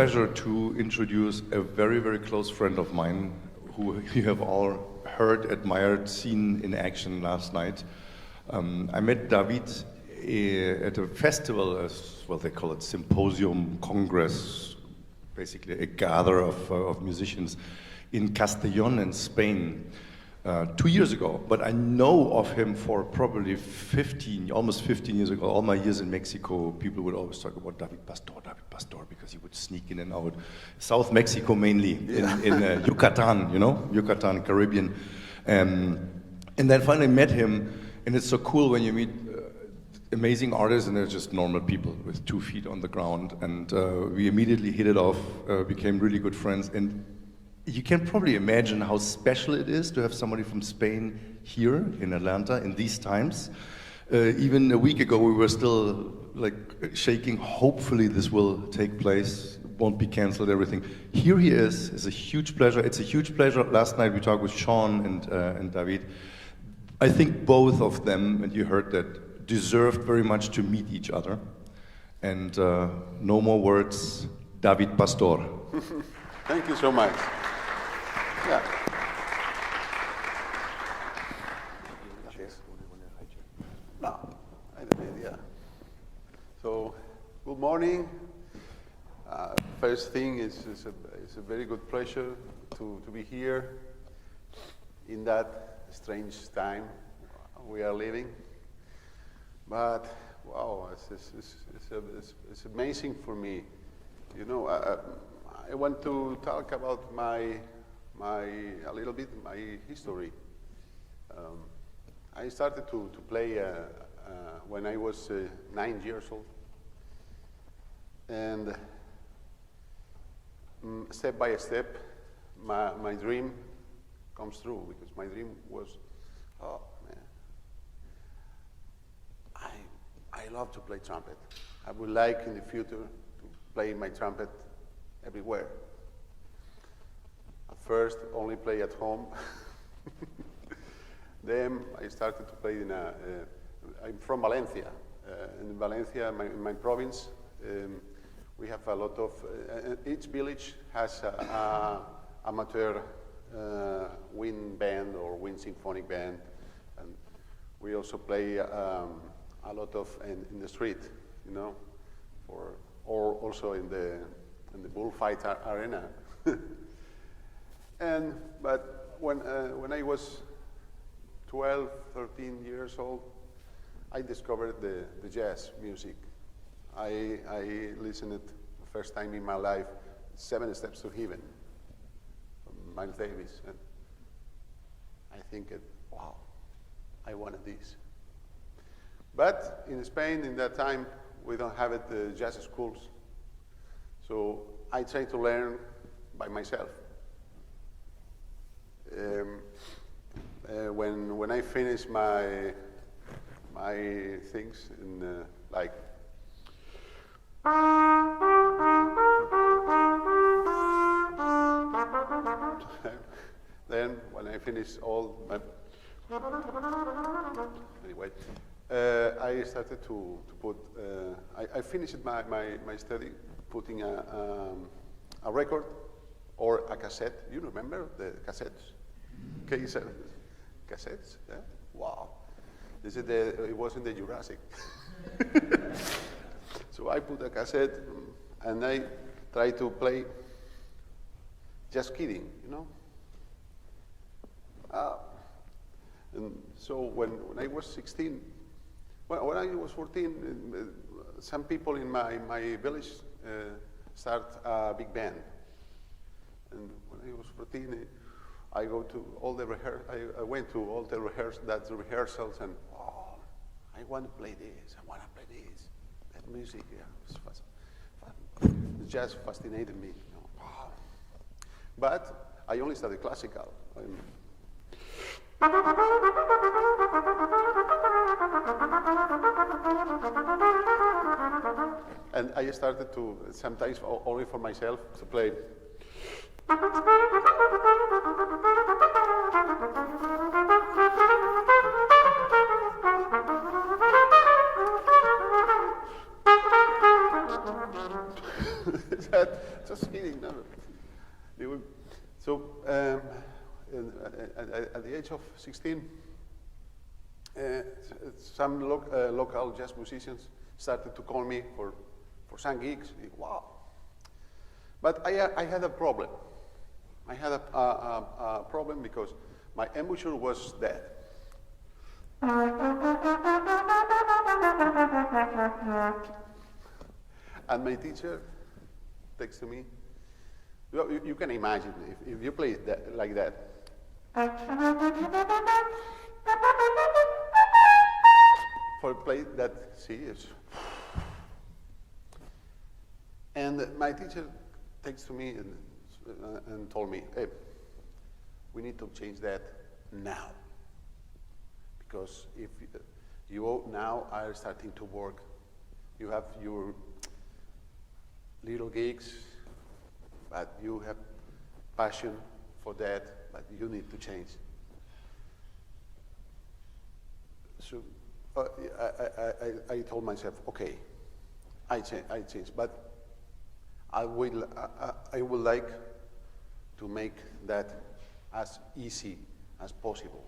pleasure to introduce a very, very close friend of mine who you have all heard, admired, seen in action last night. I met David at a festival, well, they call it symposium, congress, basically a gather of musicians in Castellón in Spain 2 years ago. But I know of him for probably almost 15 years ago. All my years in Mexico, people would always talk about David Pastor, because he would sneak in and out. South Mexico mainly, in Yucatan, Yucatan, Caribbean. And then finally met him, and it's so cool when you meet amazing artists and they're just normal people with 2 feet on the ground. And we immediately hit it off, became really good friends. And you can probably imagine how special it is to have somebody from Spain here in Atlanta in these times. Even a week ago, we were still like shaking. Hopefully this will take place, won't be canceled, everything. Here he is. It's a huge pleasure. It's a huge pleasure. Last night we talked with Sean and David. I think both of them, and you heard that, deserved very much to meet each other. And no more words, David Pastor. Thank you so much. Yeah. No, I have an idea. So, good morning. First thing, it's a very good pleasure to be here in that strange time we are living. But wow, it's amazing for me. I want to talk about a little bit my history. I started to play when I was 9 years old, and step by step, my dream comes true, because my dream was, oh man, I love to play trumpet. I would like in the future to play my trumpet everywhere. At first, only play at home. Then I started to play I'm from Valencia. In Valencia, in my province, we have a lot of, each village has an amateur wind band or wind symphonic band. And we also play a lot of in the street, or also in the bullfight arena. But when I was 12, 13 years old, I discovered the jazz music. I listened it the first time in my life, 7 Steps to Heaven, from Miles Davis, and I think, wow, I wanted this. But in Spain, in that time, we don't have jazz schools, so I tried to learn by myself. When I finished my things in like then when I finished all my anyway, I started to put. I finished my study putting a record or a cassette. You remember the cassettes? Cassettes? Yeah. Wow. It was in the Jurassic. So I put a cassette and I tried to play. Just kidding, And so when I was 16, when I was 14, some people in my village start a big band. And when I was 14, I went to all the rehearsals, and oh, I want to play this. That music, yeah, it just fascinated me. Wow. But I only studied classical. And I started to, sometimes only for myself, to play. Just kidding. No. So at the age of 16, some local jazz musicians started to call me for some gigs. Wow. But I had a problem. I had a problem because my embouchure was dead. And my teacher texted me. You can imagine if you play that, like that. For play that serious. And my teacher texted me and told me, hey, we need to change that now. Because if you now are starting to work, you have your little gigs, but you have passion for that, but you need to change. So I told myself, okay, I change, but I would like to make that as easy as possible.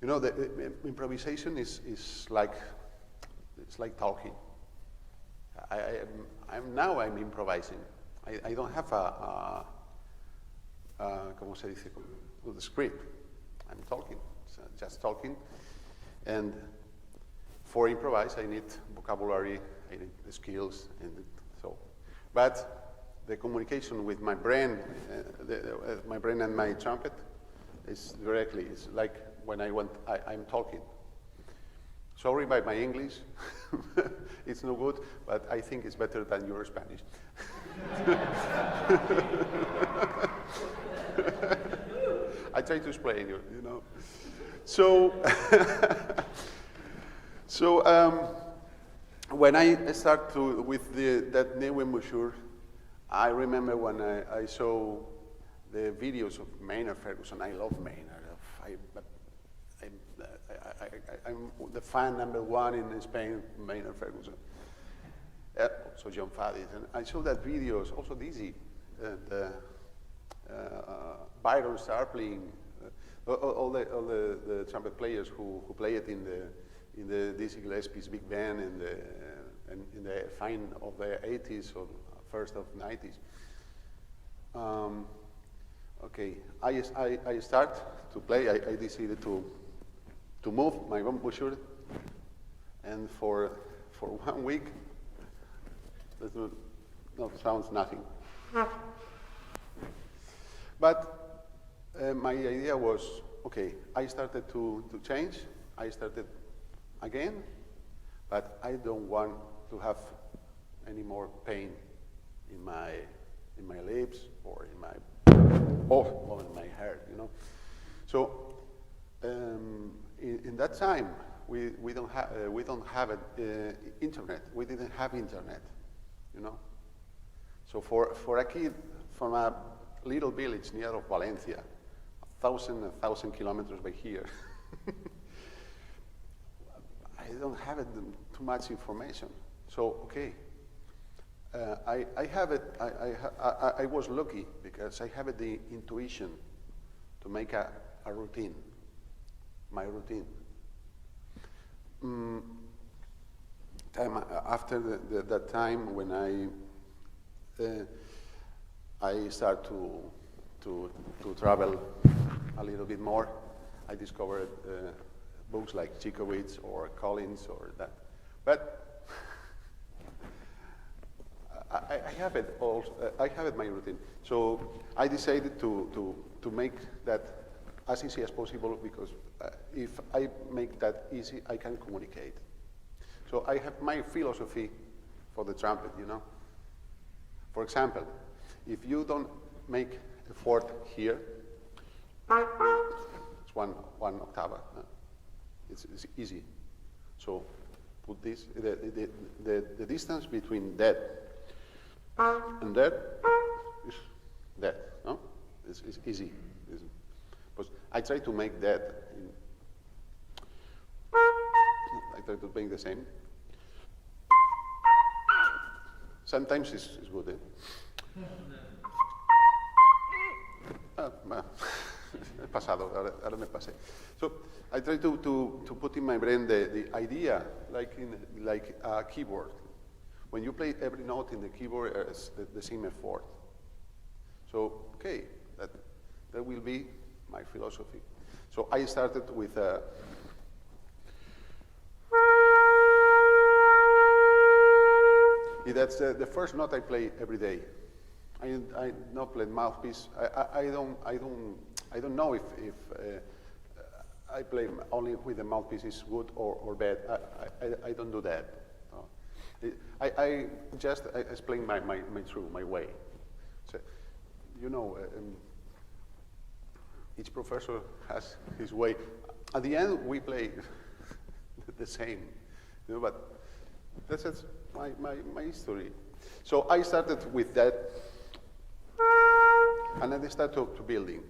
You know, the improvisation is like, it's like talking. I'm improvising. I don't have ¿cómo se dice? The script. I'm talking, just talking. And for improvise, I need vocabulary, I need the skills, and so. But the communication with my brain, my brain and my trumpet, is directly. It's like when I'm talking. Sorry by my English, it's no good, but I think it's better than your Spanish. I try to explain you know. So, when I start with that new embouchure, I remember when I saw the videos of Maynard Ferguson. I love Maynard. I'm the fan #1 in Spain, Maynard Ferguson. Also John Faddis. And I saw that videos, also Dizzy, and Byron Starpling, all the trumpet players who play it in the Dizzy Gillespie's big band in the fine of the 80s or first of 90s. Okay, I start to play. I decided to move my embouchure, and for 1 week, sounds nothing. But my idea was, okay, I started to change. I started again, but I don't want to have any more pain in my lips or in my heart, you know. So in that time, we don't have internet. We didn't have internet, you know. So for a kid from a little village near of Valencia, 1,000 kilometers by here, I don't have too much information. So okay, I have it. I was lucky because I have the intuition to make a routine, my routine. After that time when I start to travel a little bit more, I discovered books like Chikowitz or Collins or that. But I have it also. I have it my routine. So I decided to make that as easy as possible, because if I make that easy, I can communicate. So I have my philosophy for the trumpet, you know. For example, if you don't make a fourth here, it's one octave. It's easy. So put this. The distance between that and that is that. No, it's easy. But I try to make that. I try to make the same. Sometimes it's good, eh? He pasado, ahora me pasé. So I try to put in my brain the idea like a keyboard. When you play every note in the keyboard, it's the same effort. So, okay, that will be my philosophy. So I started with that's the first note I play every day. I not play mouthpiece. I don't know if I play only with the mouthpiece is good or bad. I don't do that. No. I just explain my truth, my way. So, you know, each professor has his way. At the end, we play the same, you know, but that's my history. So I started with that, and then I started to building.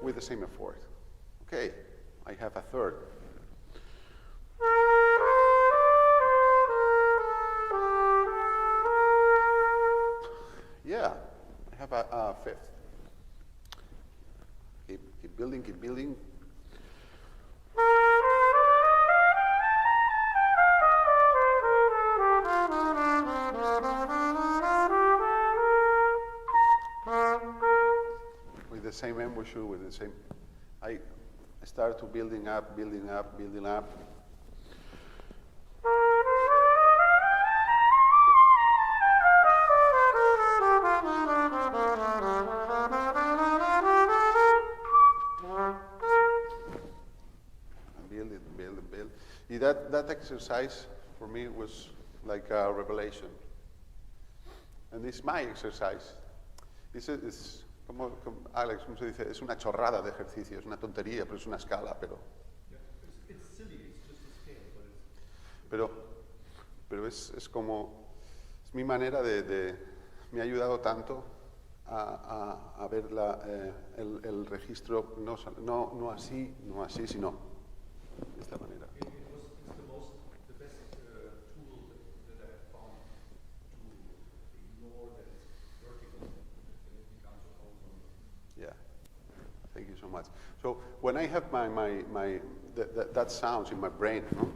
With the same effort. Okay, I have a third. Yeah, I have a fifth. Keep building, keep building. With the same embouchure, with the same, I start to building up, building up, building up. That exercise for me was like a revelation. And it's my exercise. Es como Alex, como se dice, es una chorrada de ejercicio, es una tontería, pero es una escala, pero... Yeah, it's silly, it's just a scale, but it's... Pero es como, es mi manera me ha ayudado tanto a ver el registro, no así, sino de esta manera. It's the best tool that I have found to ignore that it's vertical and it becomes horizontal. Yeah, thank you so much. So when I have that sounds in my brain, no?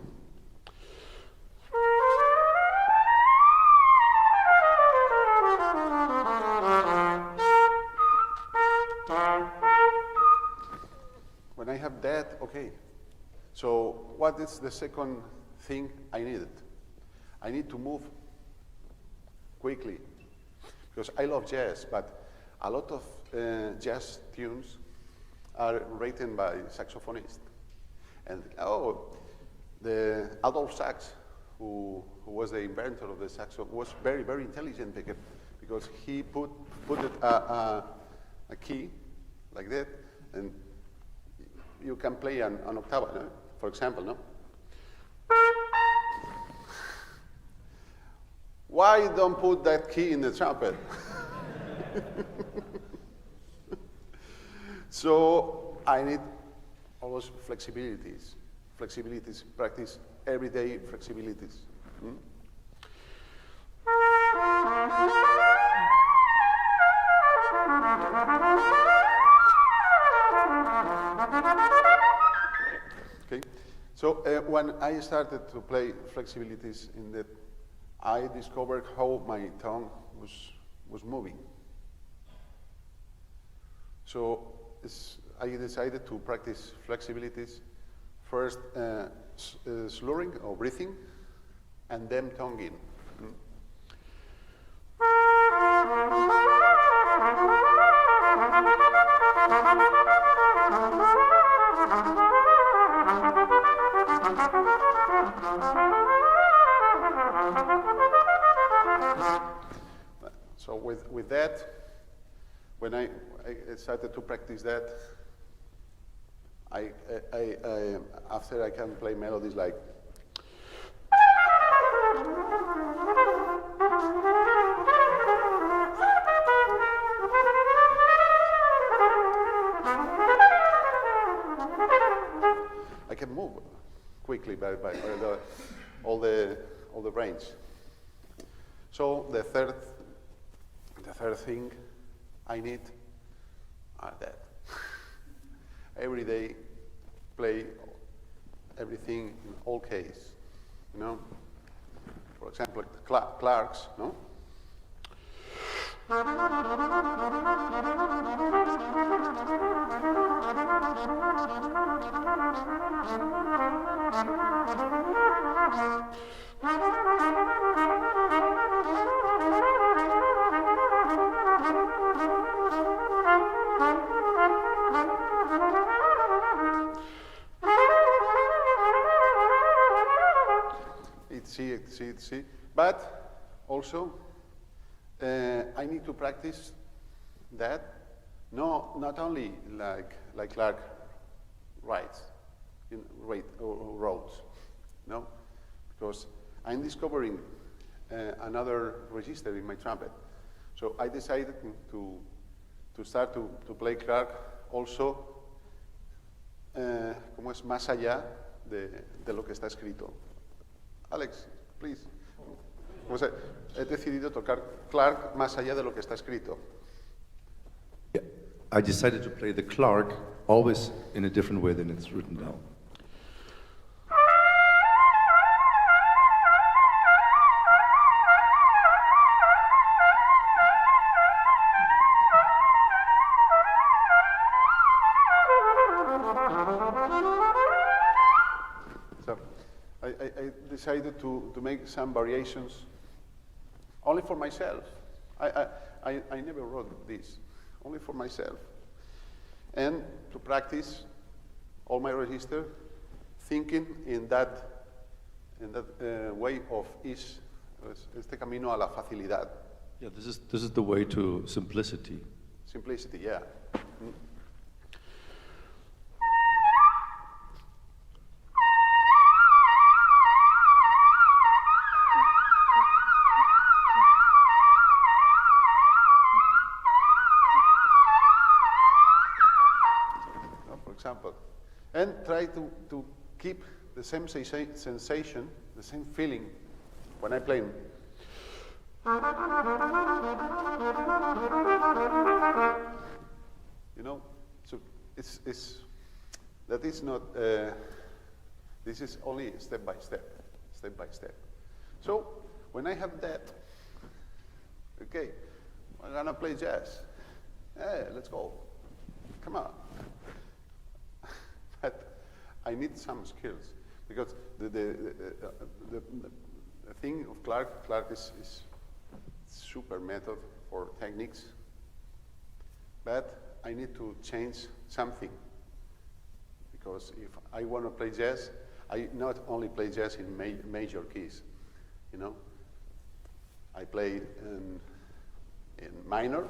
When I have that, okay. So what is the second thing I needed? I need to move quickly because I love jazz, but a lot of jazz tunes are written by saxophonists. And the Adolf Sax, who was the inventor of the saxophone, was very, very intelligent because he put a key like that, and you can play an octava, no? For example, no? Why don't put that key in the trumpet? So I need always flexibilities, practice everyday flexibilities. Hmm? Okay, so when I started to play flexibilities in that, I discovered how my tongue was moving. So I decided to practice flexibilities, first slurring or breathing, and then tonguing. Hmm? So with that, when I started to practice that, after I can play melodies like I can move. quickly by all the range. So the third thing I need are that. Every day, play everything in all keys, you know. For example, Clark's, no? It's C. But also, I need to practice that. No, not only like Clark writes, wrote, no, because I'm discovering another register in my trumpet. So I decided to start to play Clark also, como es más allá de lo que está escrito. Alex, please. O sea, he decidido tocar Clark más allá de lo que está escrito. Yeah. I decided to play the Clark always in a different way than it's written down. So I decided to make some variations only for myself. I never wrote this, only for myself. And to practice all my register, thinking in that way of este camino a la facilidad. Yeah, this is the way to simplicity. Simplicity, yeah. Mm. For example, and try to keep the same sensation, the same feeling when I play. You know, so that is not. This is only step by step. So when I have that, okay, I'm gonna play jazz. Hey, let's go. Come on. But I need some skills because the thing of Clark is super method for techniques, but I need to change something because if I want to play jazz, I not only play jazz in major keys, you know. I play in minor.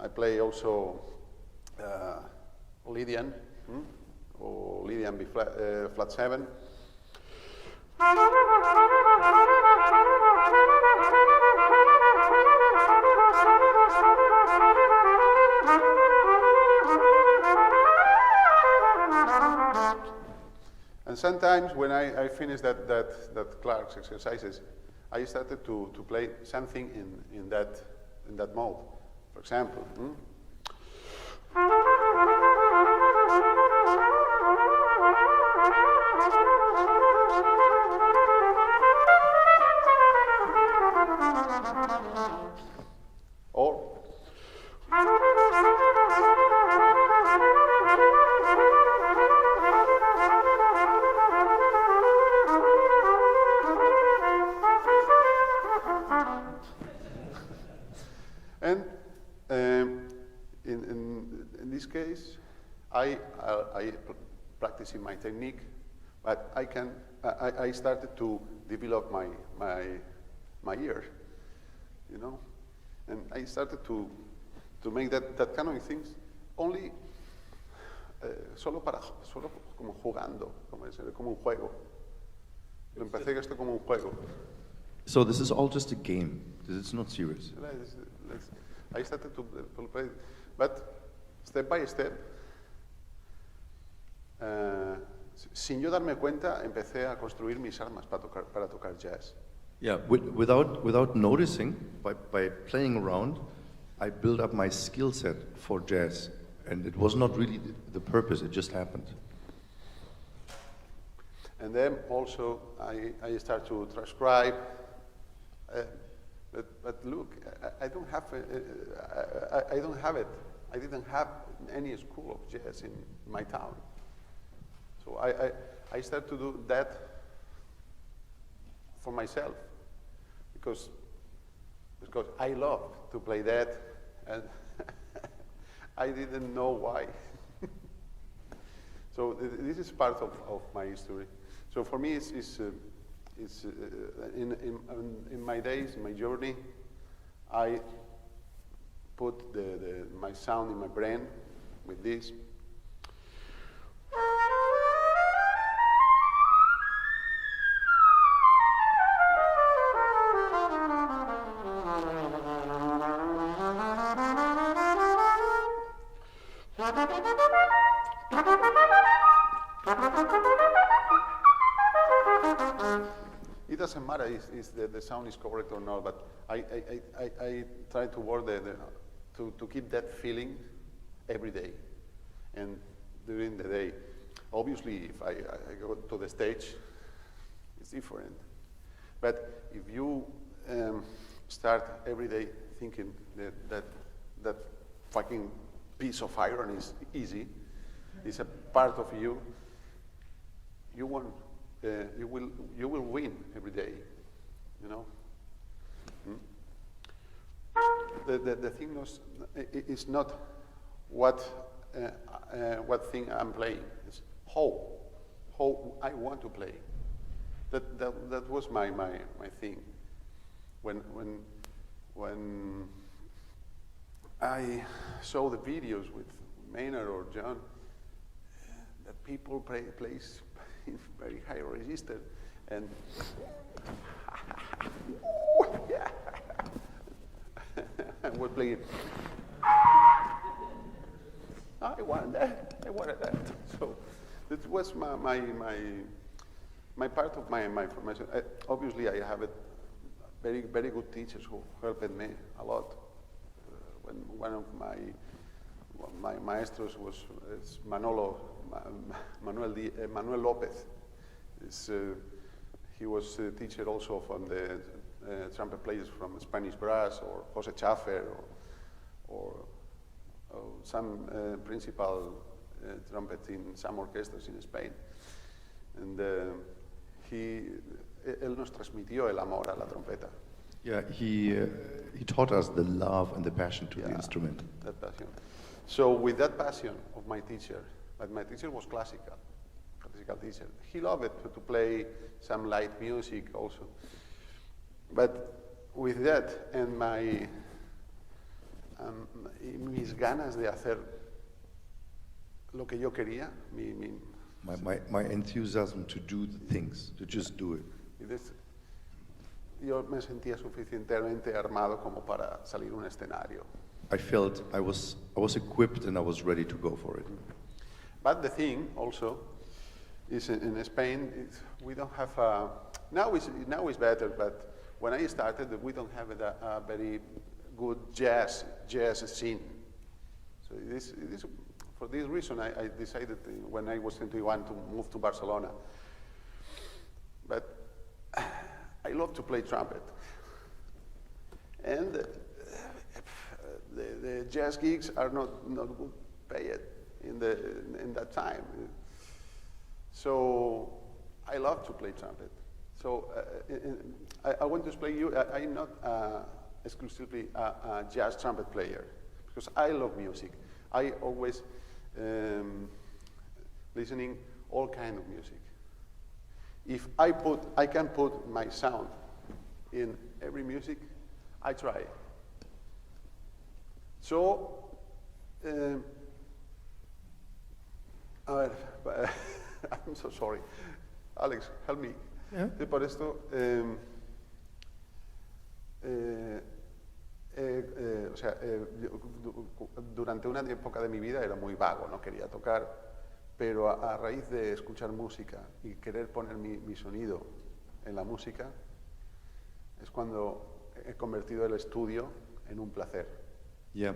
I play also Lydian, or Lydian B flat 7. And sometimes when I finish that Clark's exercises, I started to play something in that mode. For example, or and in this case, I practicing my technique, but I started to develop my ear, you know, and I started to make that kind of things only solo como jugando, como un juego, Empecé esto como un juego. So this is all just a game. This is not serious. I started to play, but step by step, sin yo darme cuenta, empecé a construir mis armas para tocar jazz. Yeah, without noticing, by playing around, I built up my skill set for jazz. And it was not really the purpose, it just happened. And then also I start to transcribe. But look, I don't have I don't have it. I didn't have any school of jazz in my town. So I started to do that for myself because I love to play that, and I didn't know why. So this is part of my history. So for me, it's in my days, in my journey, I put my sound in my brain with this. It doesn't matter if the sound is correct or not, but I try to work to keep that feeling every day and during the day. Obviously, if I go to the stage, it's different. But if you start every day thinking that fucking piece of iron is easy, it's a part of you, you won't. You will win every day, you know. The thing is not what thing I'm playing. It's how I want to play. That was my thing. When I saw the videos with Maynard or John, that people plays very high register, and and we're playing. I wanted that. So it was my part of my formation. Obviously, I have very good teachers who helped me a lot. When one of my maestros was Manuel Lopez. He was a teacher also from the trumpet players from Spanish brass, or Jose Chaffer, or some principal trumpet in some orchestras in Spain. And él nos transmitió el amor a la trompeta. Yeah, he taught us the love and the passion to the instrument. That passion. So with that passion of my teacher, but my teacher was classical teacher. He loved it to play some light music also. But with that and mis ganas de hacer lo que yo quería, my enthusiasm to do the things, to just do it. Yo me sentía suficientemente armado como para salir a un escenario. I felt I was equipped and I was ready to go for it. But the thing also is in Spain, we don't have now it's better, but when I started, we don't have a very good jazz scene. So for this reason, I decided when I was 21 to move to Barcelona. But I love to play trumpet, and the jazz gigs are not good paid in that time. So I love to play trumpet. So I want to explain you, I'm not exclusively a jazz trumpet player, because I love music. I always listening all kind of music. If I can put my sound in every music, I try. So, I'm so sorry. Alex, help me. Yeah. Y por esto, o sea, durante una época de mi vida era muy vago, no quería tocar, pero a raíz de escuchar música y querer poner mi sonido en la música, es cuando he convertido el estudio en un placer. Yeah,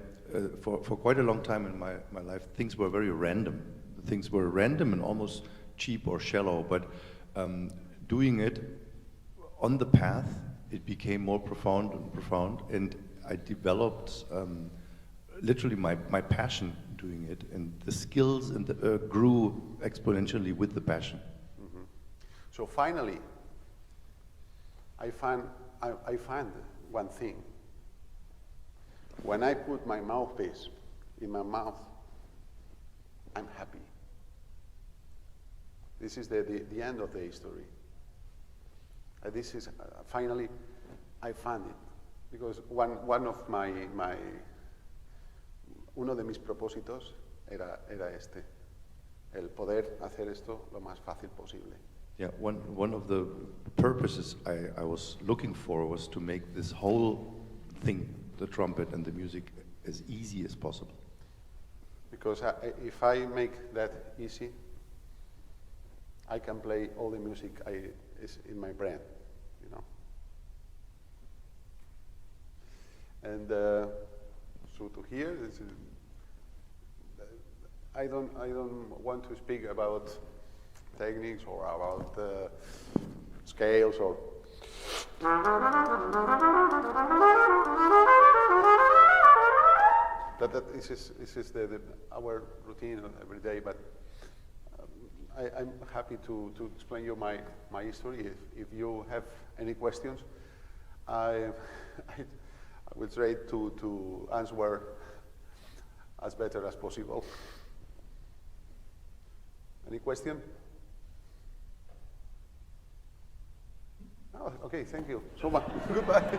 for quite a long time in my life, things were very random. Things were random and almost cheap or shallow, but doing it on the path, it became more profound and profound, and I developed literally my passion doing it, and the skills and grew exponentially with the passion. Mm-hmm. So finally, I find one thing. When I put my mouthpiece in my mouth, I'm happy. This is the end of the history. This is finally, I found it, because one of uno de mis propósitos era este, el poder hacer esto lo más fácil posible. Yeah, one of the purposes I was looking for was to make this whole thing, the trumpet and the music, as easy as possible. Because if I make that easy, I can play all the music is in my brain, you know. And so to hear, I don't want to speak about techniques or about scales or. This is our routine every day, but I'm happy to explain you my history. If you have any questions, I will try to answer as better as possible. Any question? Oh, okay, thank you so much. Goodbye.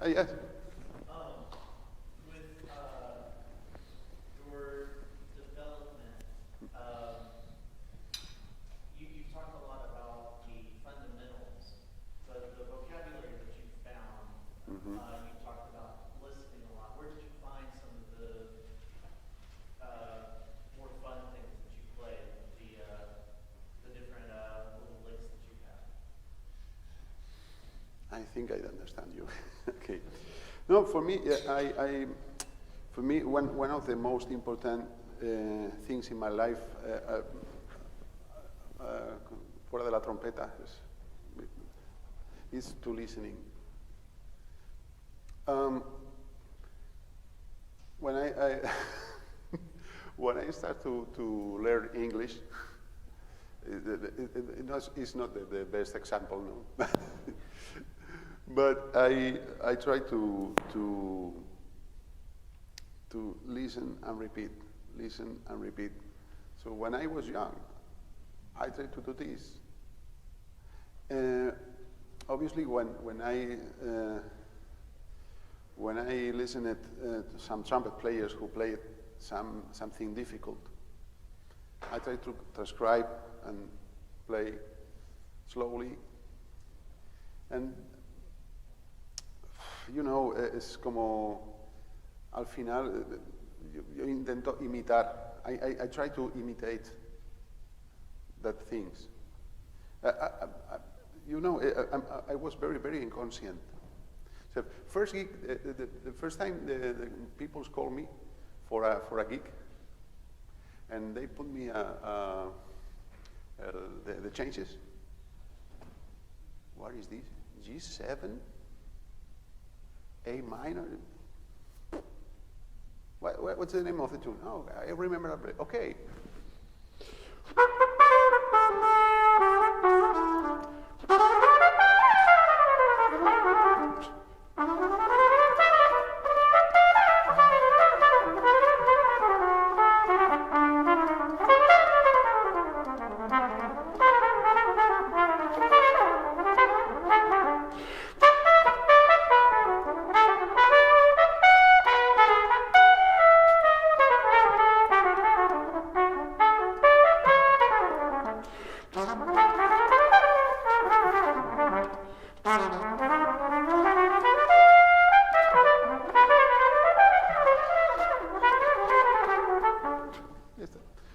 Yes. I think I understand you. Okay. No, for me, one of the most important things in my life, fuera de la trompeta, is to listening. When I when I start to learn English, it's not the best example, no. But I try to listen and repeat. So when I was young, I tried to do this. Obviously, when I listened to some trumpet players who played something difficult, I tried to transcribe and play slowly. And you know, es como al final yo intento imitar. I try to imitate that things. You know, I was very, very inconscient. So first gig, the first time the people called me for a gig, and they put me the changes. What is this? G7? A minor? What's the name of the tune? Oh, I remember that. Okay.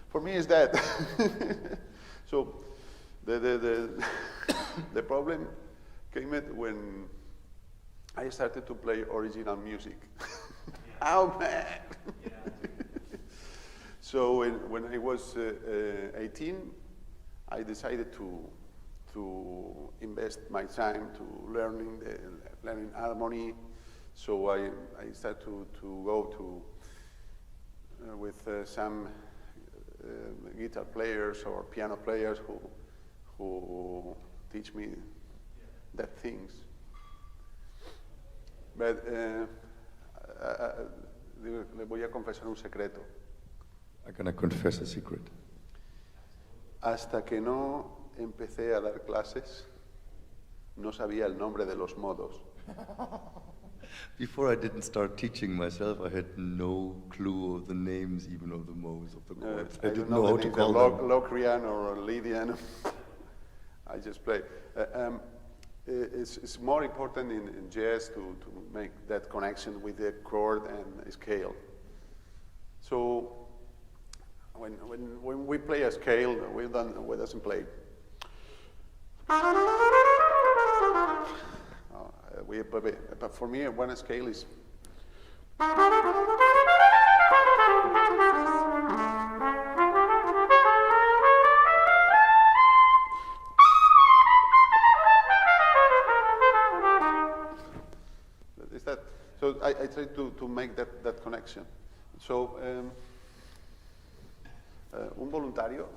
For me, is that. So, the problem came when I started to play original music. Oh man! So when I was 18, I decided to invest my time to learning harmony. So I started to go to with some guitar players or piano players who teach me that things. But le voy a confesar un secreto. I'm gonna confess a secret. Hasta que no empecé a dar clases, no sabía el nombre de los modos. Before I didn't start teaching myself, I had no clue of the names, even of the modes of the chords. I didn't know how to call them. Locrian or Lydian. I just play. It's more important in jazz to make that connection with the chord and scale. So when we play a scale, we doesn't play. But for me, one scale is. Is that? So I try to make that connection. So un voluntario,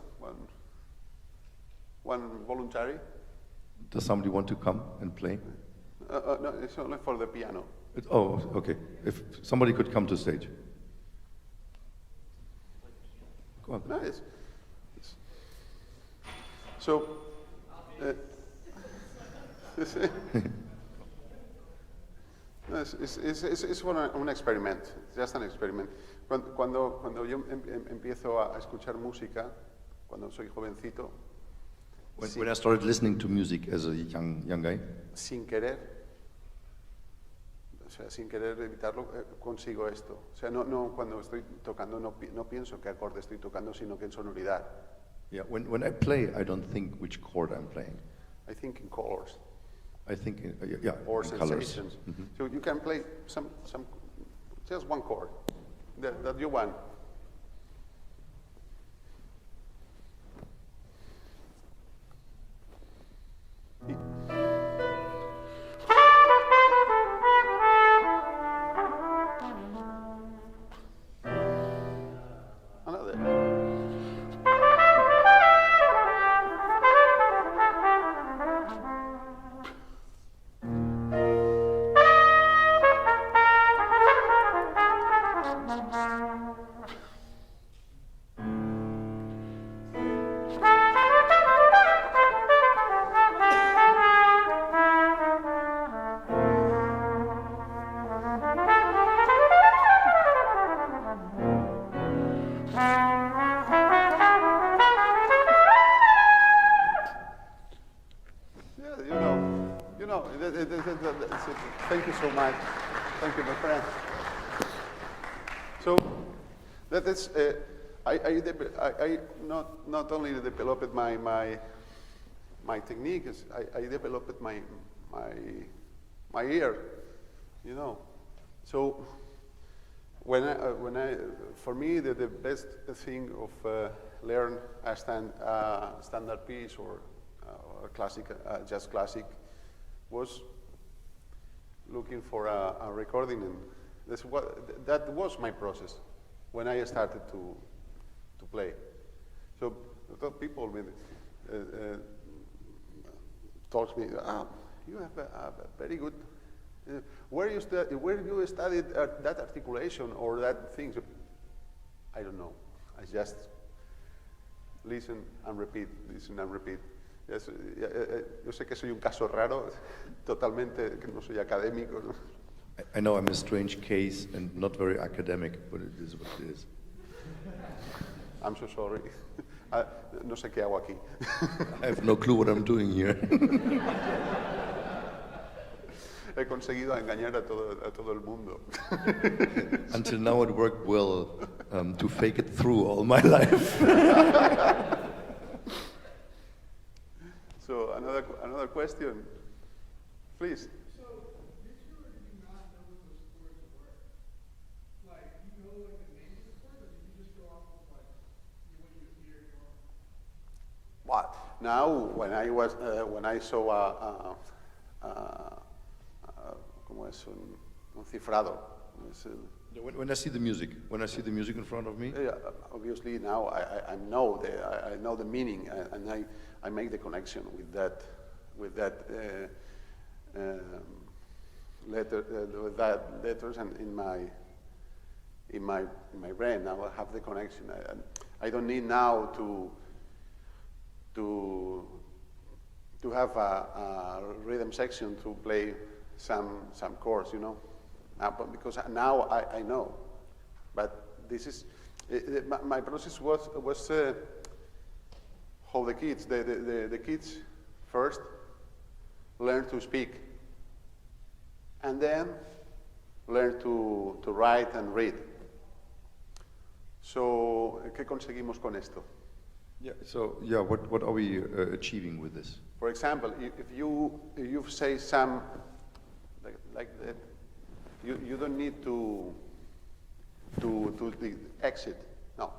one voluntary. Does somebody want to come and play? No, it's only for the piano. Oh, okay. If somebody could come to stage. Go on. No, so, es un experiment, just an experiment. Cuando yo empiezo a escuchar música, cuando soy jovencito, When I started listening to music as a young guy, sin querer evitarlo, consigo esto. O sea, no cuando estoy tocando no pienso qué acorde estoy tocando, sino que en sonoridad. yeah, when I play, I don't think which chord I'm playing. I think in colors I think, or in colors. sensations. So you can play some just one chord that you want. Another. Thank you so much. Thank you, my friend. So that is, I not only developed my technique, I developed my ear, you know. So for me the best thing of learn a standard piece or classic jazz classic was looking for a recording, and that was my process when I started to play. So people told me, you have a very good. Where you studied that articulation or that thing? I don't know. I just listen and repeat, listen and repeat. Yes, yo sé que soy un caso raro, totalmente que no soy académico, ¿no? I know I'm a strange case and not very academic, but it is what it is. I'm so sorry. No sé qué hago aquí. I have no clue what I'm doing here. He conseguido engañar a todo el mundo. Until now, it worked well to fake it through all my life. So another question, please. So, did you or did you not know what those chords were? Like, you know, like the names of the chords, or did you just go off of like what you hear in your? What? Now, when I saw ¿cómo es un cifrado? Es el- When I see the music, in front of me, Yeah, obviously now I know the meaning and I make the connection with that with that letters and in my brain now I have the connection. I don't need now to have a rhythm section to play some chords, you know. Because now I know, but this is my process was how the kids first learn to speak, and then learn to write and read. So, ¿qué conseguimos con esto? yeah. So yeah, what are we achieving with this? For example, if you say some like that. You don't need to the exit. No.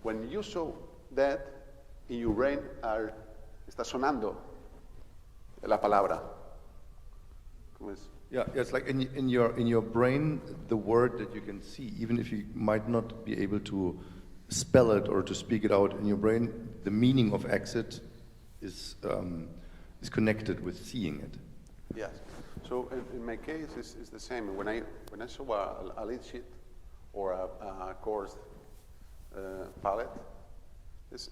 When you saw that, in your brain está sonando la palabra. ¿Cómo es? Yeah, it's like in your brain, the word that you can see, even if you might not be able to spell it or to speak it out in your brain, the meaning of exit is connected with seeing it. Yes. So in my case, it's the same. When I saw a lead sheet or a chorus palette, it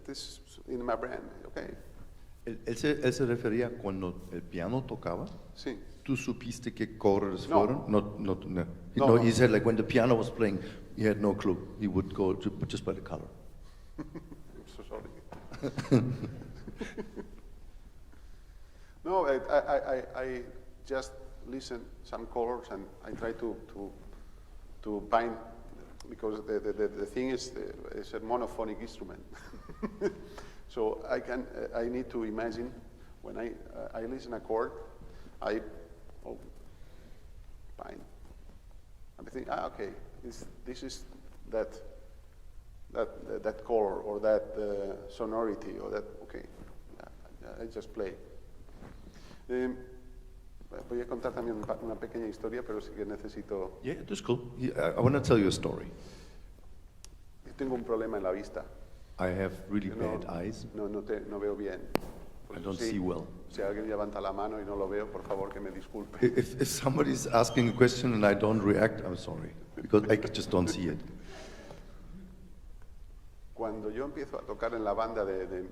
is in my brain. Okay. Él se refería cuando el piano tocaba. Sí. ¿Tú supiste qué chords No. fueron? No. No. He said like when the piano was playing, he had no clue. He would go just by the color. I'm so sorry. No, I just listen some chords and I try to find, because the thing is it's a monophonic instrument. So I need to imagine when I listen a chord, fine. And I think, okay, this is that chord or that sonority or that, okay, I just play. Voy a contar también una pequeña historia, pero sí que necesito. Yeah, that's cool. I want to tell you a story. Yo tengo un problema en la vista. I have really No- bad eyes. No veo bien. Por I eso don't sí, see well. Si alguien levanta la mano y no lo veo, por favor que me disculpe. If somebody's asking a question and I don't react, I'm sorry, because I just don't see it. Cuando yo empiezo a tocar en la banda de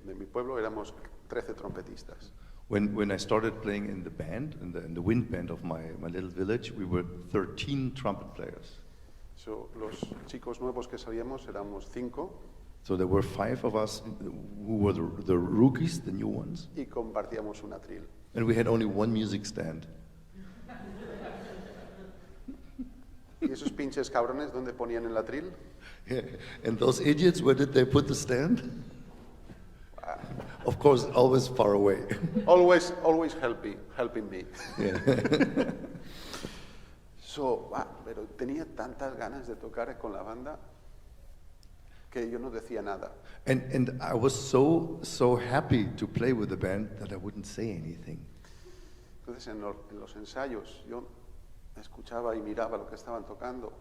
mi pueblo, éramos 13 trompetistas. When I started playing in the band, in the wind band of my little village, we were 13 trumpet players. So, los chicos nuevos que salíamos éramos 5 So there were 5 of us who were the rookies, the new ones, y compartíamos un atril. and we had only one music stand. ¿Y esos pinches cabrones dónde ponían el atril? And those idiots, where did they put the stand? Of course, always far away. Always helping me. Yeah. So, pero tenía tantas ganas de tocar con la banda que yo no decía nada. And I was so happy to play with the band that I wouldn't say anything. Entonces en los ensayos yo escuchaba y miraba lo que estaban tocando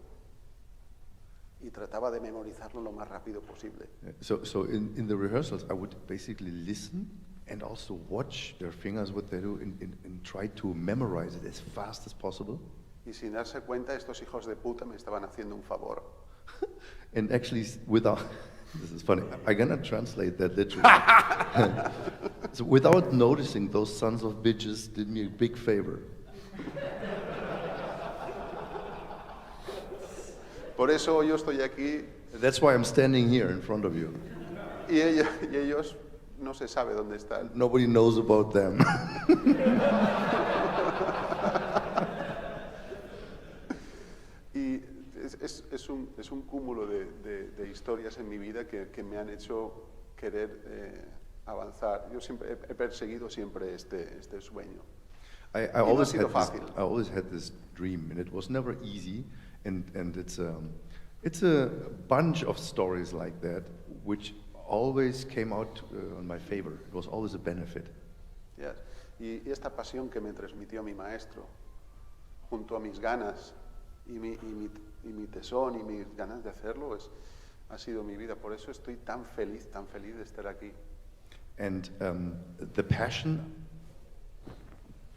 y trataba de memorizarlo lo más rápido posible. So in the rehearsals, I would basically listen and also watch their fingers, what they do, and try to memorize it as fast as possible. Y sin darse cuenta, estos hijos de puta me estaban haciendo un favor. And actually, without, this is funny, I'm gonna translate that literally. So without noticing, those sons of bitches did me a big favor. Por eso yo estoy aquí That's why I'm standing here in front of you. y ellos no se sabe dónde están. Nobody knows about them. Y es un cúmulo de historias en mi vida que me han hecho querer avanzar. Yo siempre he perseguido siempre este sueño. I no ha always sido had this, fácil. I always had this dream, and it was never easy. And it's a bunch of stories like that, which always came out on my favor. It was always a benefit. Yes. Y esta pasión que me transmitió mi maestro, junto a mis ganas y mi tesón y mis ganas de hacerlo, ha sido mi vida. Por eso estoy tan feliz de estar aquí. And the passion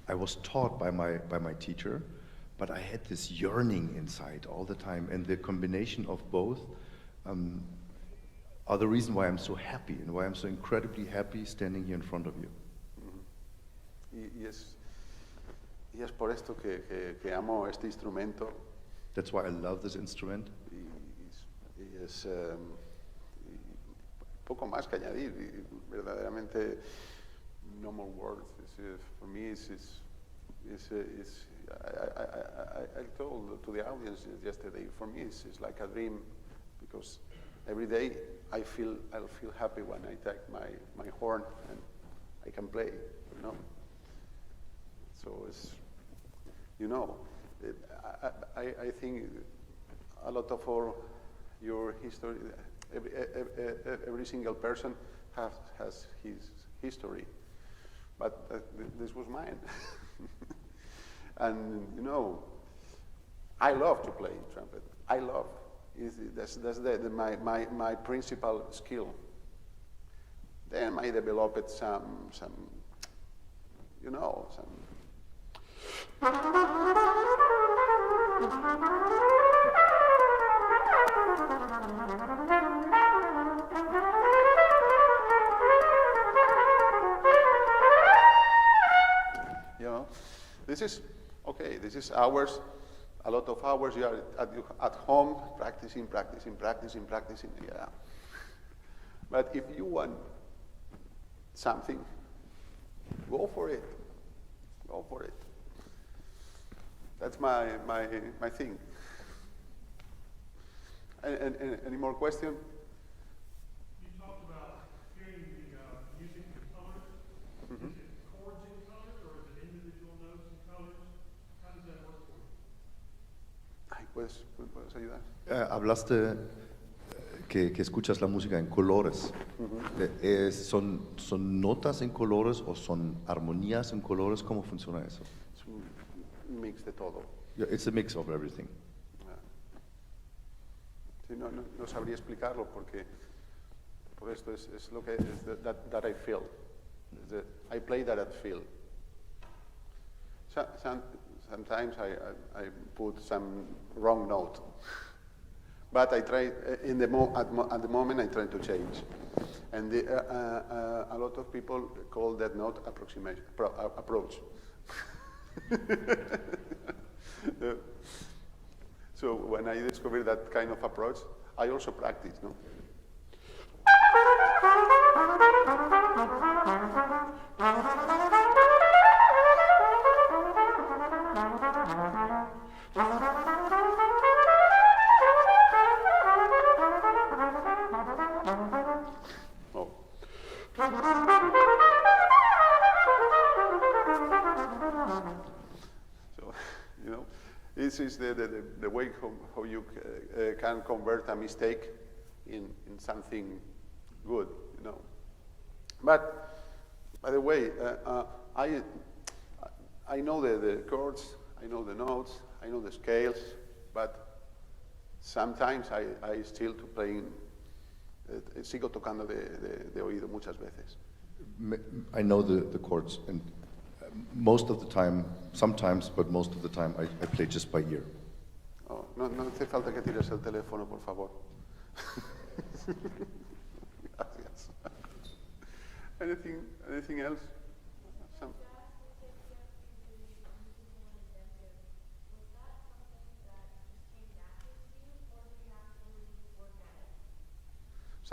I was taught by my teacher, but I had this yearning inside all the time, and the combination of both are the reason why I'm so happy and why I'm so incredibly happy standing here in front of you. Y es por esto que amo este instrumento. That's why I love this instrument. Y es poco más que añadir. Y verdaderamente, no more words. For me, I told to the audience yesterday. For me, it's like a dream, because every day I'll feel happy when I take my horn and I can play. You know. So it's, you know, I think a lot of your history, every single person has his history, but this was mine. And you know, I love to play trumpet. I love. That's my principal skill. Then I developed some you know, some. You know, this is okay. This is hours, a lot of hours. You are at home practicing. Yeah. But if you want something, go for it. Go for it. That's my thing. And any more questions? You talked about hearing the music in colors. Mm-hmm. Is it chords in colors, or is it individual notes in colors? How does that work for you? Ay, ¿puedes ayudar? Hablaste que escuchas la música en colores. ¿Son notas en colores o son armonías en colores? ¿Cómo funciona eso? Es un mix de todo. Yeah, it's a mix of everything. Sí, no sabría explicarlo porque por esto es lo que es that I feel. I play that I feel. Sometimes I put some wrong note, but I try at the moment I try to change, and a lot of people call that note approach. So when I discovered that kind of approach, I also practice, no? Oh. So, you know, this is the way how you can convert a mistake in something good, you know. But, by the way, I know the chords, I know the notes, I know the scales, but sometimes I still to playing, sigo tocando de oído muchas veces. I know the chords, and most of the time, sometimes, but most of the time, I play just by ear. Oh, no hace falta que tires el teléfono, por favor. Gracias. Anything else? Some-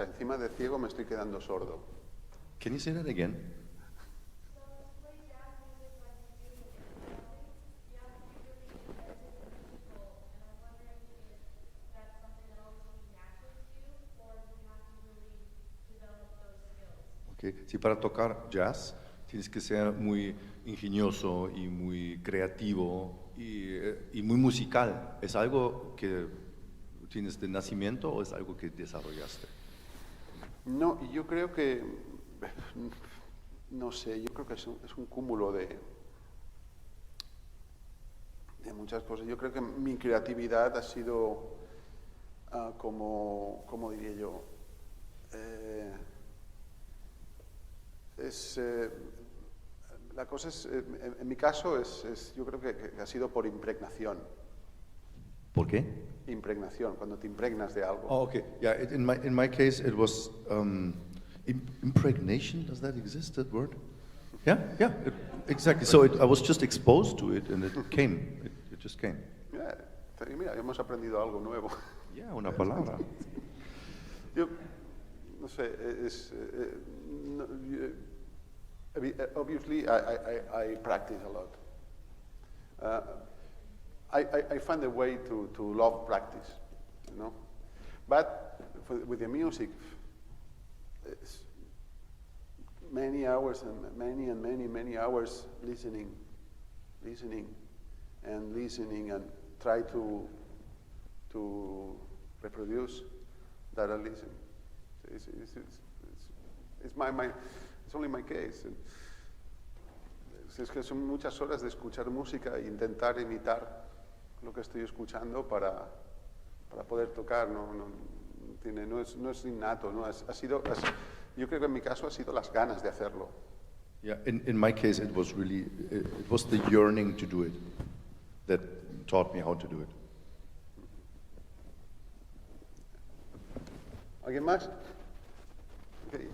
sea, encima de ciego me estoy quedando sordo. Can you say that again? So to play jazz music like you do in the building, you have to be really inventive and musical. And I'm wondering if that's something that always comes naturally to you, or do you have to really develop those skills? Okay. Si para tocar jazz tienes que ser muy ingenioso y muy creativo y muy musical. ¿Es algo que tienes de nacimiento o es algo que desarrollaste? No, y yo creo que, no sé, yo creo que es un cúmulo de muchas cosas. Yo creo que mi creatividad ha sido, ¿cómo diría yo? La cosa es, en mi caso, yo creo que ha sido por impregnación. ¿Por qué? Impregnación, cuando te impregnas de algo. Oh, okay. Yeah, in my case it was impregnation. Does that exist, that word? Yeah, exactly. So I was just exposed to it and it came. It just came. Yeah, mira, hemos aprendido algo nuevo. Yeah, una palabra. Yo, no sé, obviously I practice a lot. I find a way to love practice, you know. But with the music, it's many hours and many hours listening and try to reproduce that I listen. It's only my case. Es que son muchas horas de escuchar música e intentar imitar lo que estoy escuchando para poder tocar. No es innato, ¿no? Yo creo que en mi caso ha sido las ganas de hacerlo. Yeah, in my case it was really it was the yearning to do it that taught me how to do it. ¿Alguien más? Okay.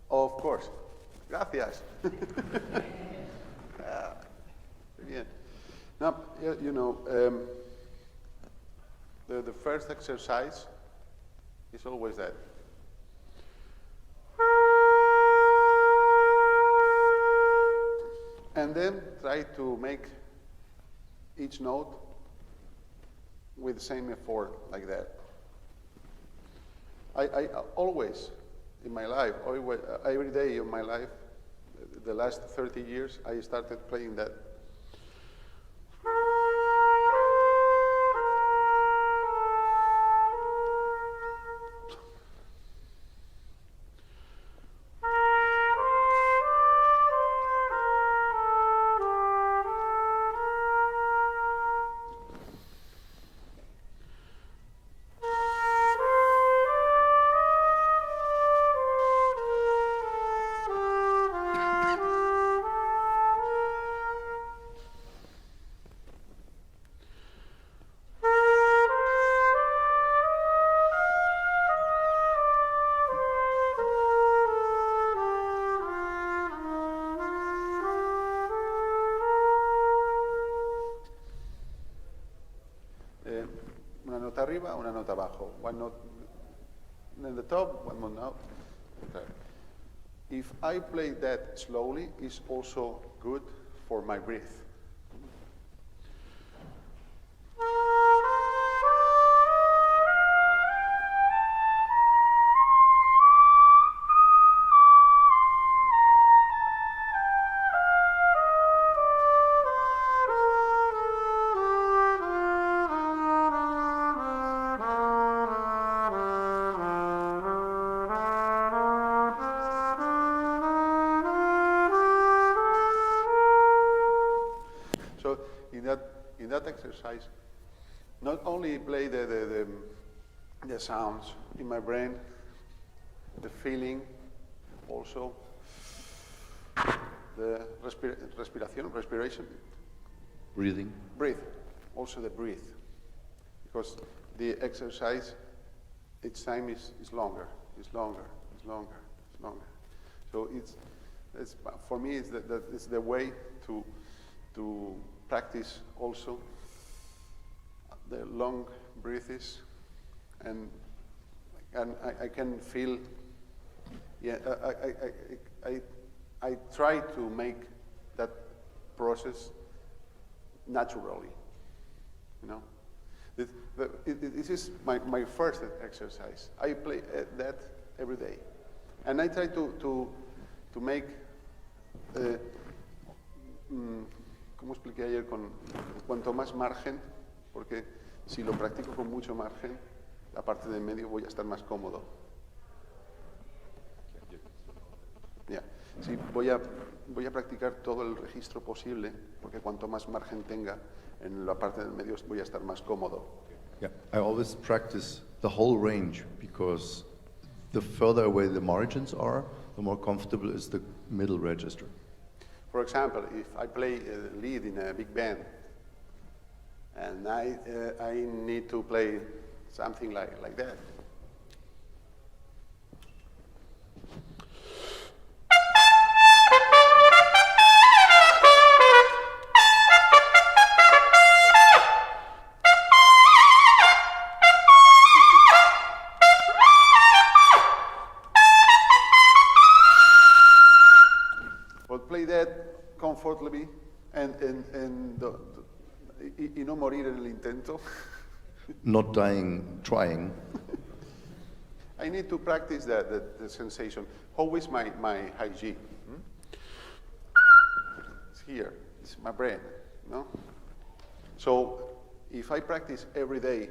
Of course. Gracias. Muy bien. Now, you know, the first exercise is always that. And then try to make each note with the same effort like that. I always, in my life, every day of my life, the last 30 years, I started playing that. Una nota arriba, una nota abajo. One note in the top, one more note. Okay. If I play that slowly, it's also good for my breath. that exercise, not only play the sounds in my brain, the feeling, also the respiration, Breathing. breathe, also the breathe, because the exercise, each time is longer, is longer, is longer, is longer. So it's for me, it's the way to practice also the long breathes, and I can feel. Yeah, I try to make that process naturally. You know, this is my first exercise. I play that every day, and I try to make. ¿Cómo expliqué ayer? Cuanto más margen, porque si lo practico con mucho margen, la parte de en medio voy a estar más cómodo. Yeah. Sí, voy a practicar todo el registro posible, porque cuanto más margen tenga en la parte del medio voy a estar más cómodo. Yeah, I always practice the whole range because the further away the margins are, the more comfortable is the middle register. For example, if I play a lead in a big band, and I need to play something like that. Play that comfortably y no morir en el intento. Not dying, trying. I need to practice the sensation. How is my high G? It's here. It's my brain. No. So if I practice every day,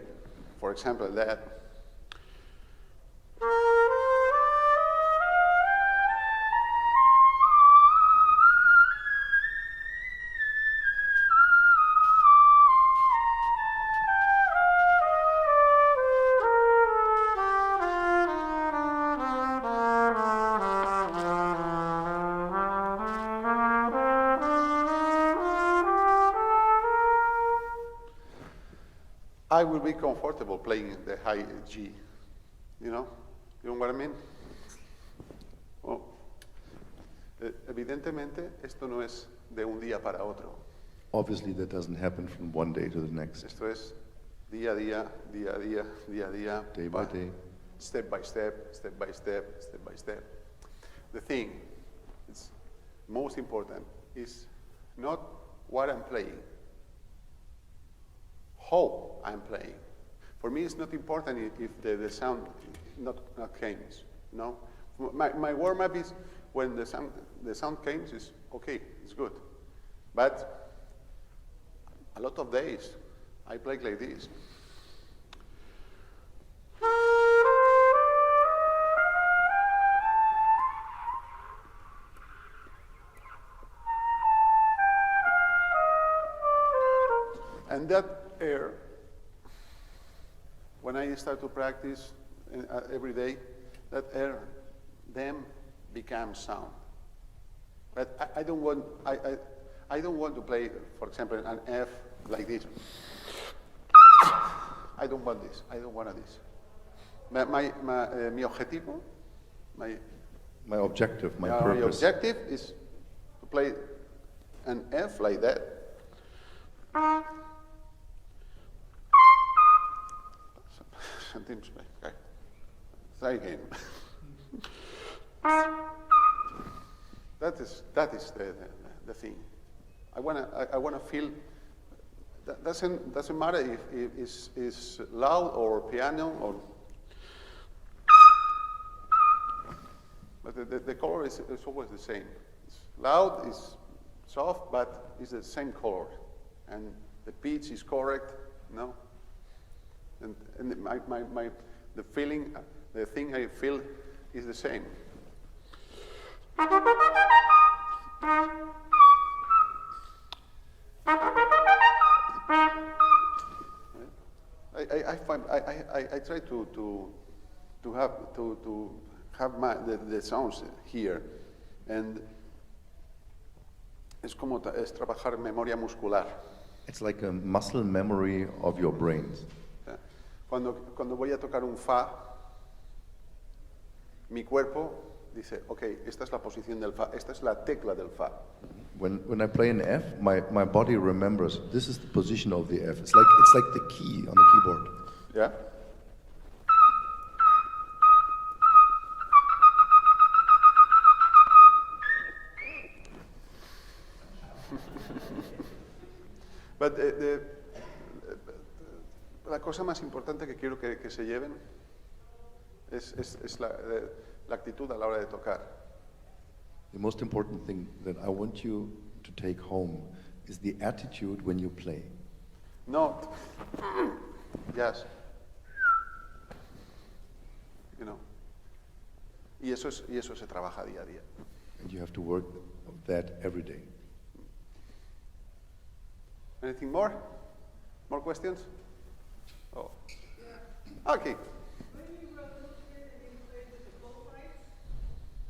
for example, that. I will be comfortable playing the high G, you know what I mean? Oh. Evidentemente, esto no es de un día para otro. Obviously, that doesn't happen from one day to the next. Esto es día a día, día a día, día a día. Day by day. Step by step, step by step, step by step. The thing that's most important is not what I'm playing, how I'm playing. For me, it's not important if the sound not comes. No, my warm up is when the sound comes is okay, it's good. But a lot of days I play like this. And that air, when I start to practice every day, that air then becomes sound. But I don't want to play, for example, an F like this. I don't want this. I don't want this. Mi objetivo, My objective, my purpose. My objective is to play an F like that. Okay. Try again. That is the thing. I wanna feel. That doesn't matter if it's loud or piano or. But the color is always the same. It's loud, it's soft, but it's the same color, and the pitch is correct. No. And the feeling, the thing I feel is the same. I find I try to have the sounds here, and es trabajar memoria muscular. It's like a muscle memory of your brains. Cuando voy a tocar un fa, mi cuerpo dice, okay, esta es la posición del fa, esta es la tecla del fa. When I play an F, my body remembers this is the position of the F. It's like the key on the keyboard. Yeah. But la cosa más importante que quiero que se lleven es la actitud a la hora de tocar. The most important thing that I want you to take home is the attitude when you play. Not yes. You know. Y eso se trabaja día a día. And you have to work that every day. Anything more? More questions? Oh. Okay. When you wrote Trumpet and you played with the bullfights,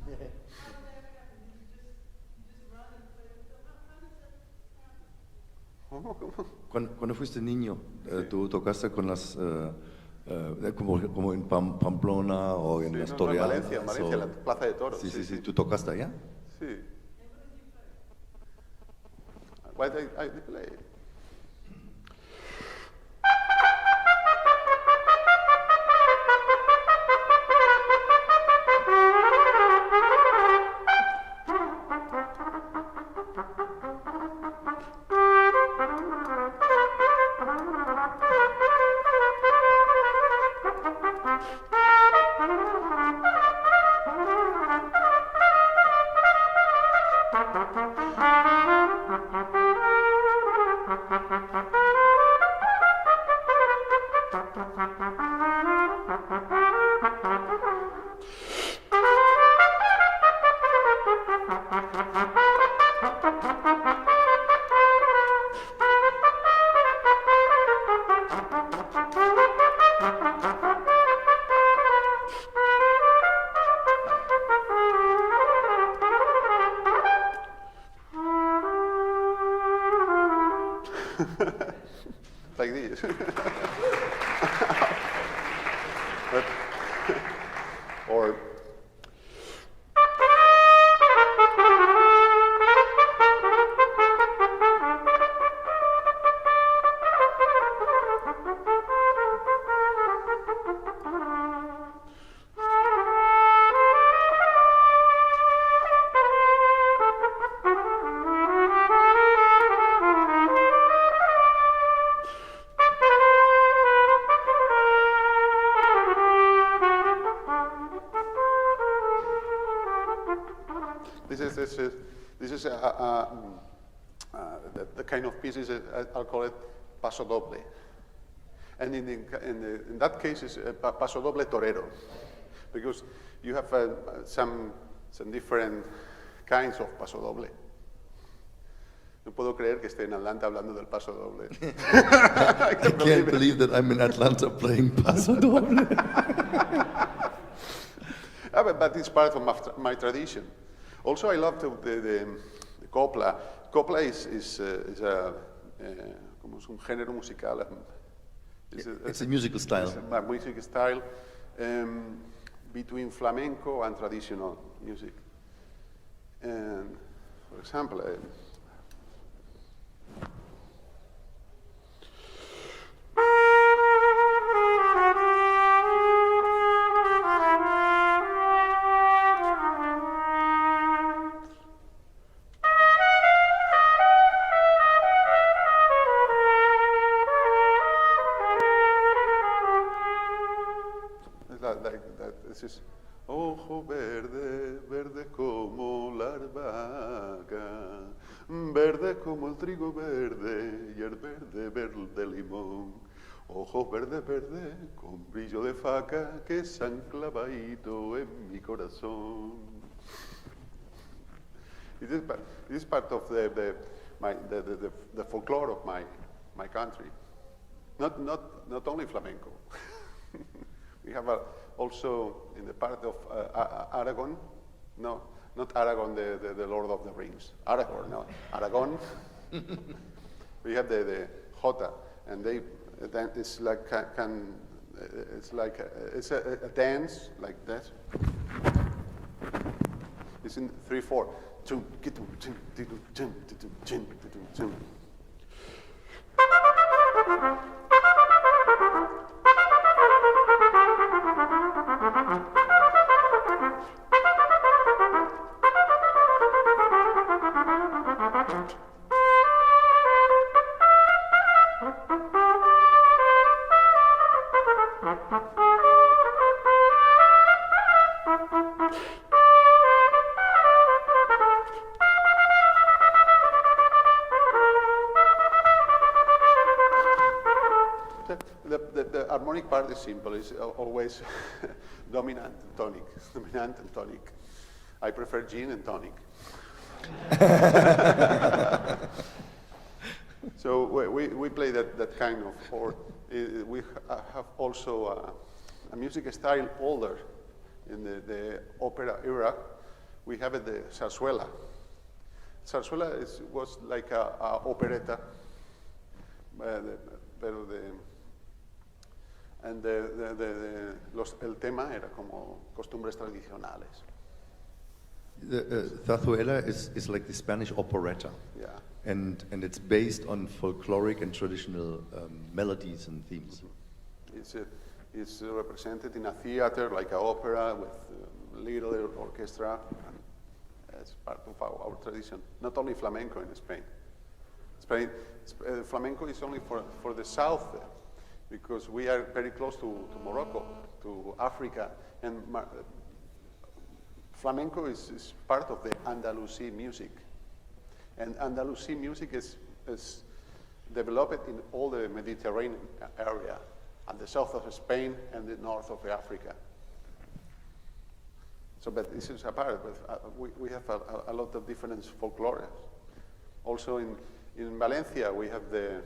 how did that happen? You just run and play with them? How does that happen? Cuando fuiste niño, tú tocaste con las como en Pamplona o en las Toreadas. En Valencia, en la Plaza de Toros. Sí. ¿Tú tocaste allá? Sí. What I play? Like this. Or this is the kind of pieces I'll call it paso doble, and in that case it's paso doble torero, because you have some different kinds of paso doble. No puedo creer que esté en Atlanta hablando del paso doble. I can't believe that I'm in Atlanta playing paso doble. But it's part of my tradition. Also, I love the copla. Copla is como es un género musical. It's a musical style. It's a music style between flamenco and traditional music. And, for example, this is ojo verde, verde como la albahaca, verde como el trigo verde y el verde, verde limón. Ojos verde, verde, con brillo de faca que se han clavado en mi corazón. This is part of the folklore of my my country. Not only flamenco. We have also in the part of Aragon, no, not Aragon, the Lord of the Rings. Aragorn, no, Aragon. We have the jota, and then it's like it's a dance like that. It's in 3/4. The harmonic part is simple. It's always dominant and tonic. Dominant and tonic. I prefer gin and tonic. So we play that kind of, or we have also a music style older in the opera era. We have the zarzuela. Zarzuela was like a operetta, el tema era como costumbres tradicionales. The zarzuela is like the Spanish operetta. Yeah. And it's based on folkloric and traditional melodies and themes. It's represented in a theater like an opera with little orchestra. And it's part of our tradition. Not only flamenco in Spain. Flamenco is only for the south, because we are very close to Morocco, to Africa, and flamenco is part of the Andalusi music. And Andalusi music is developed in all the Mediterranean area, and the south of Spain and the north of Africa. So, but this is a part, but we have a lot of different folklore. Also in Valencia, we have the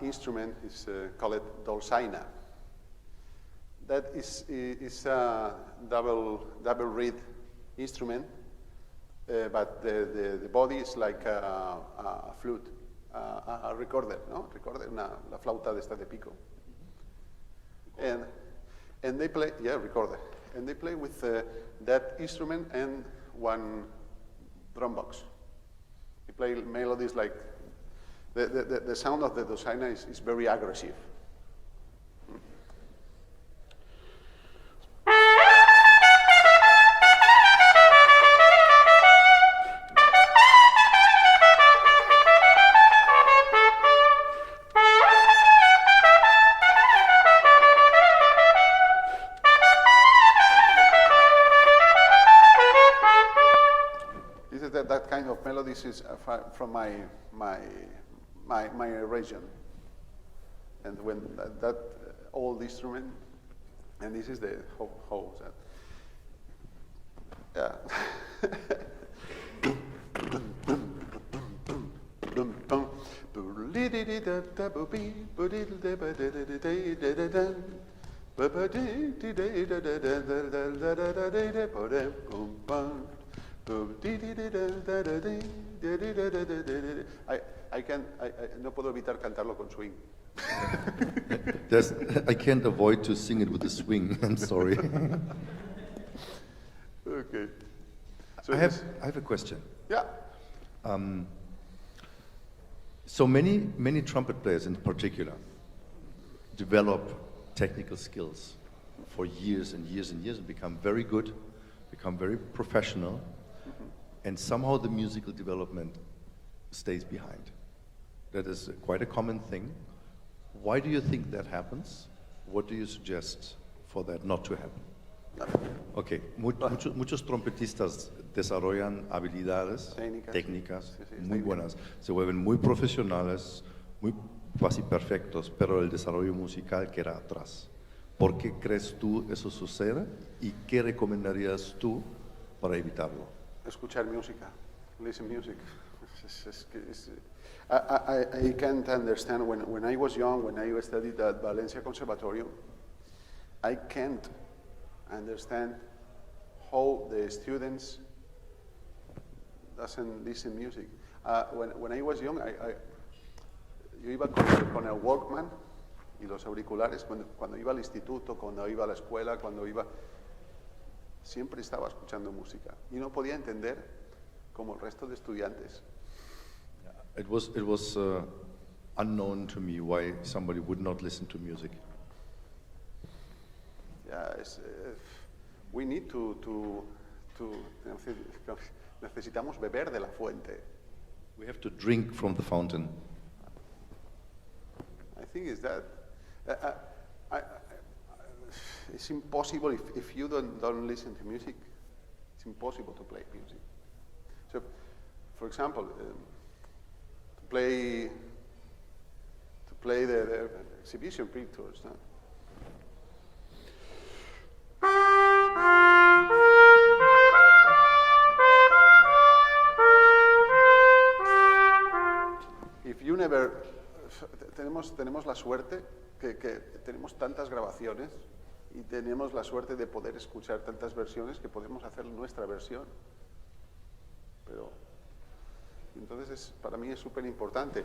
instrument is called dolzaina. That is a double reed instrument, but the body is like a flute, a recorder, no? Recorder, la flauta de esta de pico. And they play, yeah, recorder. And they play with that instrument and one drum box. They play melodies like, the sound of the dolzaina is very aggressive. That kind of melodies is from my region, and when that old instrument, and this is the how that, I no puedo evitar cantarlo con swing. I can't avoid to sing it with a swing. I'm sorry. Okay. So I have a question. Yeah. So many trumpet players in particular develop technical skills for years and years and years and become very good, become very professional, and somehow the musical development stays behind. That is quite a common thing. Why do you think that happens? What do you suggest for that not to happen? Okay, muchos trompetistas desarrollan habilidades, técnicas muy buenas, se vuelven muy profesionales, muy casi perfectos, pero el desarrollo musical queda atrás. ¿Por qué crees tú eso sucede y qué recomendarías tú para evitarlo? Escuchar música, listen music. I can't understand, when I was young, when I studied at Valencia Conservatorium, I can't understand how the students doesn't listen music. When I was young, yo iba con el Walkman y los auriculares, cuando iba al instituto, cuando iba a la escuela, siempre estaba escuchando música y no podía entender como el resto de estudiantes. It was unknown to me why somebody would not listen to music. Yeah, we need necesitamos beber de la fuente. We have to drink from the fountain. I think is that it's impossible if you don't listen to music. It's impossible to play music. So, for example, to play the exhibition pictures. No? If you never, tenemos la suerte que tenemos tantas grabaciones y tenemos la suerte de poder escuchar tantas versiones que podemos hacer nuestra versión. Pero entonces para mí es súper importante.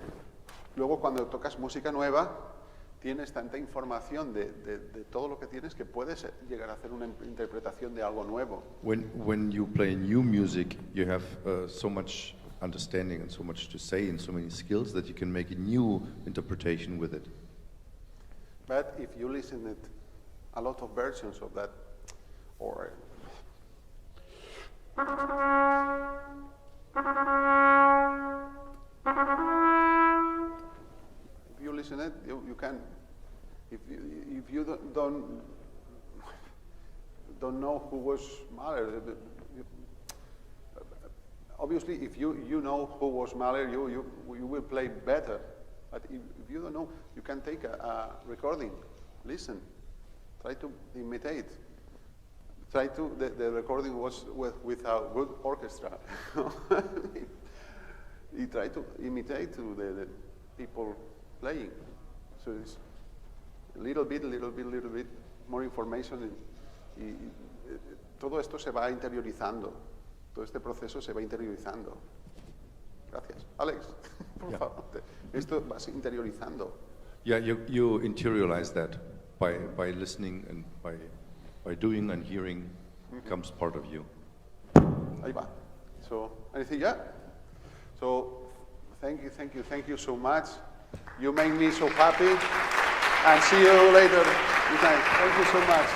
Luego cuando tocas música nueva, tienes tanta información de todo lo que tienes que puedes llegar a hacer una interpretación de algo nuevo. When you play new music, you have so much understanding and so much to say and so many skills that you can make a new interpretation with it. But if you listen to a lot of versions of that, or if you listen it, you can. If you don't know who was Mahler, obviously, if you know who was Mahler, you will play better. But if you don't know, you can take a recording, listen, try to imitate. The recording was with a good orchestra. You try to imitate the people playing. So it's a little bit more information. Y todo esto se va interiorizando. Todo este proceso se va interiorizando. Gracias. Alex, por favor. Esto va interiorizando. Yeah, you interiorize that by listening and by doing and hearing becomes part of you. Ahí va. So, anything, yeah? So, thank you so much. You make me so happy. And see you later. Good night. Thank you so much.